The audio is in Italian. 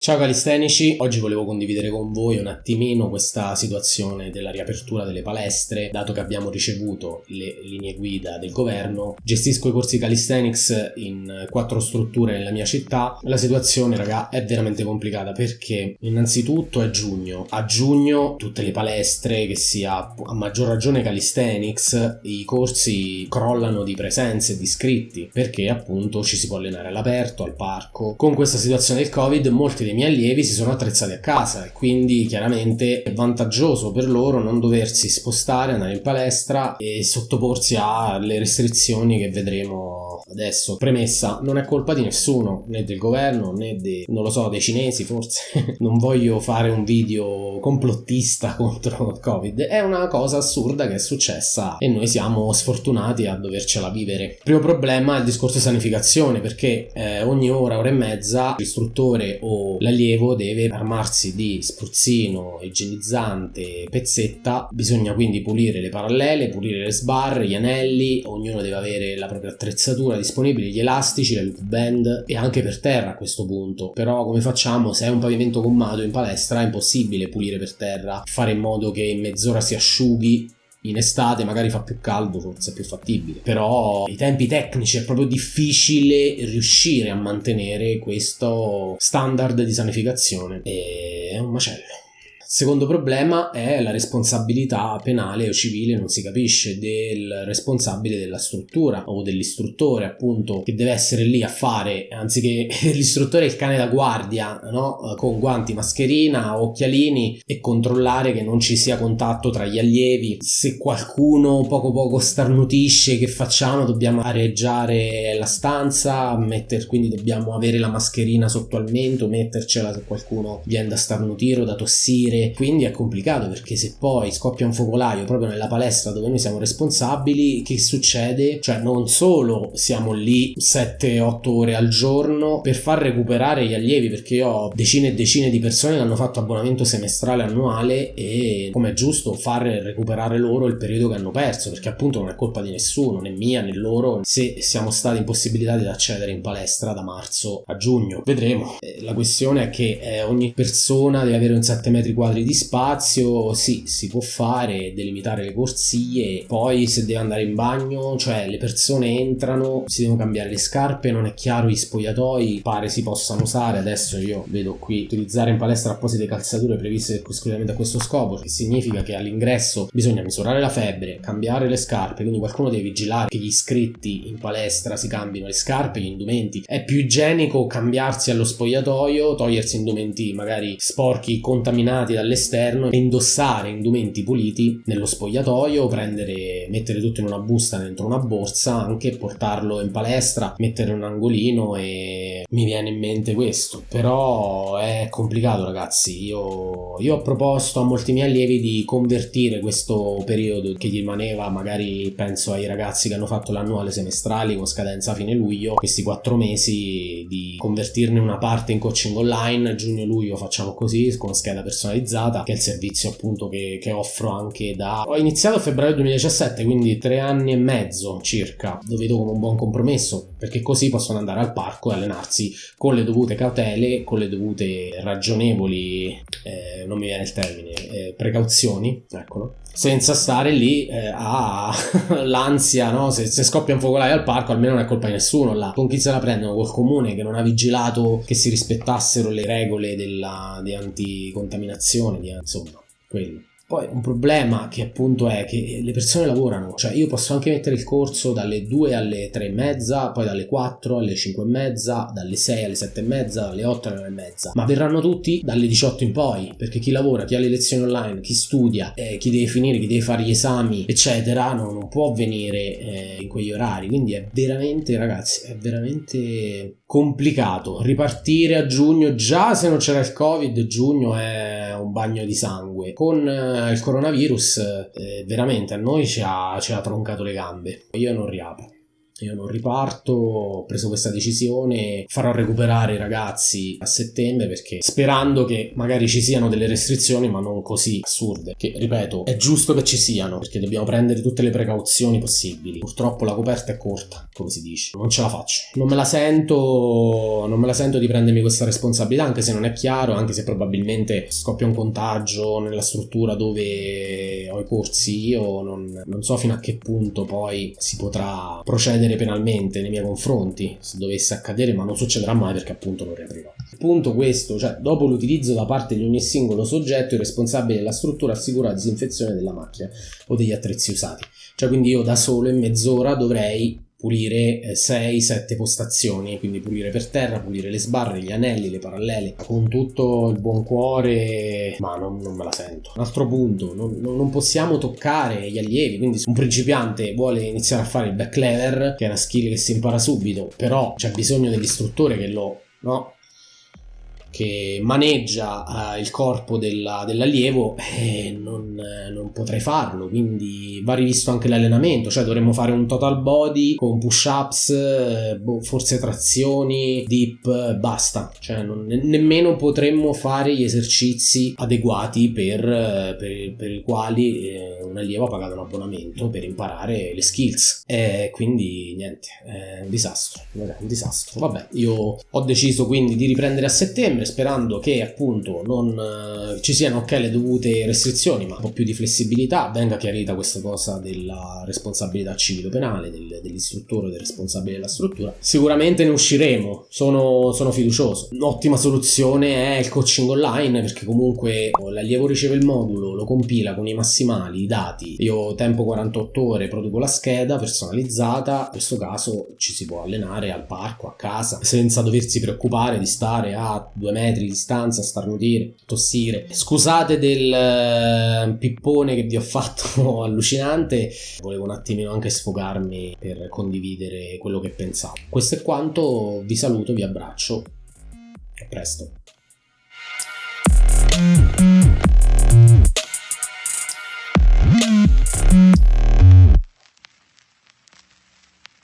Ciao calistenici, oggi volevo condividere con voi un attimino questa situazione della riapertura delle palestre, dato che abbiamo ricevuto le linee guida del governo. Gestisco i corsi calisthenics in 4 strutture nella mia città. La situazione, raga, è veramente complicata perché innanzitutto è giugno. A giugno tutte le palestre, che sia a maggior ragione calisthenics, i corsi crollano di presenze e di iscritti perché appunto ci si può allenare all'aperto, al parco. Con questa situazione del Covid molti dei miei allievi si sono attrezzati a casa e quindi chiaramente è vantaggioso per loro non doversi spostare, andare in palestra e sottoporsi alle restrizioni che vedremo adesso. Premessa, non è colpa di nessuno, né del governo né non lo so, dei cinesi forse. Non voglio fare un video complottista contro il Covid, è una cosa assurda che è successa e noi siamo sfortunati a dovercela vivere. Primo problema è il discorso di sanificazione, perché ogni ora e mezza l'istruttore o l'allievo deve armarsi di spruzzino, igienizzante, pezzetta. Bisogna quindi pulire le parallele, pulire le sbarre, gli anelli, ognuno deve avere la propria attrezzatura disponibile, gli elastici, le loop band, e anche per terra a questo punto. Però come facciamo? Se è un pavimento gommato in palestra è impossibile pulire per terra, fare in modo che in mezz'ora si asciughi. In estate magari fa più caldo, forse è più fattibile, però i tempi tecnici è proprio difficile riuscire a mantenere questo standard di sanificazione, e è un macello. Secondo problema è la responsabilità penale o civile, non si capisce, del responsabile della struttura o dell'istruttore, appunto, che deve essere lì a fare, anziché l'istruttore è il cane da guardia, no? Con guanti, mascherina, occhialini, e controllare che non ci sia contatto tra gli allievi. Se qualcuno poco starnutisce, che facciamo? Dobbiamo areggiare la stanza, quindi dobbiamo avere la mascherina sotto al mento, mettercela se qualcuno viene da starnutire o da tossire. Quindi è complicato, perché se poi scoppia un focolaio proprio nella palestra dove noi siamo responsabili, che succede? Cioè non solo siamo lì 7-8 ore al giorno per far recuperare gli allievi, perché io ho decine e decine di persone che hanno fatto abbonamento semestrale annuale e, come è giusto, far recuperare loro il periodo che hanno perso, perché appunto non è colpa di nessuno, né mia né loro, se siamo stati impossibilitati ad accedere in palestra da marzo a giugno. Vedremo. La questione è che ogni persona deve avere un 7 metri quadri di spazio. Sì, si può fare, delimitare le corsie, poi se deve andare in bagno, cioè le persone entrano, si devono cambiare le scarpe, non è chiaro, gli spogliatoi pare si possano usare, adesso io vedo qui utilizzare in palestra apposite calzature previste esclusivamente a questo scopo, che significa che all'ingresso bisogna misurare la febbre, cambiare le scarpe, quindi qualcuno deve vigilare che gli iscritti in palestra si cambino le scarpe, gli indumenti. È più igienico cambiarsi allo spogliatoio, togliersi indumenti magari sporchi, contaminati dall'esterno, e indossare indumenti puliti nello spogliatoio, mettere tutto in una busta dentro una borsa, anche portarlo in palestra, mettere un angolino, e mi viene in mente questo. Però è complicato, ragazzi. Io ho proposto a molti miei allievi di convertire questo periodo che gli rimaneva, magari penso ai ragazzi che hanno fatto l'annuale semestrali con scadenza a fine luglio, questi 4 mesi di convertirne una parte in coaching online. Giugno-luglio facciamo così, con scheda personalizzata, che è il servizio appunto che offro anche ho iniziato a febbraio 2017, quindi 3 anni e mezzo circa. Lo vedo come un buon compromesso, perché così possono andare al parco e allenarsi con le dovute cautele, con le dovute ragionevoli non mi viene il termine, precauzioni, eccolo, senza stare lì l'ansia, no? Se scoppia un focolaio al parco, almeno non è colpa di nessuno là. Con chi se la prendono? Col comune che non ha vigilato che si rispettassero le regole di anticontaminazione, insomma, quello. Poi un problema che appunto è che le persone lavorano, cioè io posso anche mettere il corso dalle 2 alle 3 e mezza, poi dalle 4 alle 5 e mezza, dalle 6 alle 7 e mezza, dalle 8 alle 9 e mezza, ma verranno tutti dalle 18 in poi, perché chi lavora, chi ha le lezioni online, chi studia, chi deve finire, chi deve fare gli esami, eccetera, non può venire in quegli orari. Quindi è veramente, ragazzi, è veramente complicato ripartire a giugno. Già se non c'era il Covid, giugno è un bagno di sangue. Con il coronavirus veramente a noi ci ha troncato le gambe. Io non riapro. io non riparto, ho preso questa decisione, farò recuperare i ragazzi a settembre, perché sperando che magari ci siano delle restrizioni, ma non così assurde, che ripeto è giusto che ci siano, perché dobbiamo prendere tutte le precauzioni possibili. Purtroppo la coperta è corta, come si dice, non ce la faccio, non me la sento di prendermi questa responsabilità, anche se non è chiaro, anche se probabilmente scoppia un contagio nella struttura dove ho i corsi io, non so fino a che punto poi si potrà procedere penalmente nei miei confronti se dovesse accadere, ma non succederà mai perché appunto non riaprirò. Il punto questo, cioè dopo l'utilizzo da parte di ogni singolo soggetto, il responsabile della struttura assicura la disinfezione della macchina o degli attrezzi usati. Cioè quindi io da solo in mezz'ora dovrei pulire 6-7 postazioni, quindi pulire per terra, pulire le sbarre, gli anelli, le parallele, con tutto il buon cuore, ma non me la sento. Un altro punto, non possiamo toccare gli allievi, quindi se un principiante vuole iniziare a fare il back lever, che è una skill che si impara subito, però c'è bisogno dell'istruttore che maneggia il corpo dell'allievo, non potrei farlo, quindi va rivisto anche l'allenamento, cioè dovremmo fare un total body con push-ups, forse trazioni, dip, basta, cioè nemmeno potremmo fare gli esercizi adeguati per i quali un allievo ha pagato un abbonamento per imparare le skills, quindi niente, è un disastro. Vabbè, io ho deciso quindi di riprendere a settembre, sperando che appunto non ci siano le dovute restrizioni, ma un po' più di flessibilità, venga chiarita questa cosa della responsabilità civilo-penale dell'istruttore, del responsabile della struttura. Sicuramente ne usciremo, sono fiducioso. Un'ottima soluzione è il coaching online, perché comunque l'allievo riceve il modulo, lo compila con i massimali, i dati, io tempo 48 ore, produco la scheda personalizzata, in questo caso ci si può allenare al parco, a casa, senza doversi preoccupare di stare a 2 metri di distanza, starnutire, tossire. Scusate del pippone che vi ho fatto allucinante, volevo un attimino anche sfogarmi per condividere quello che pensavo. Questo è quanto, vi saluto, vi abbraccio, a presto.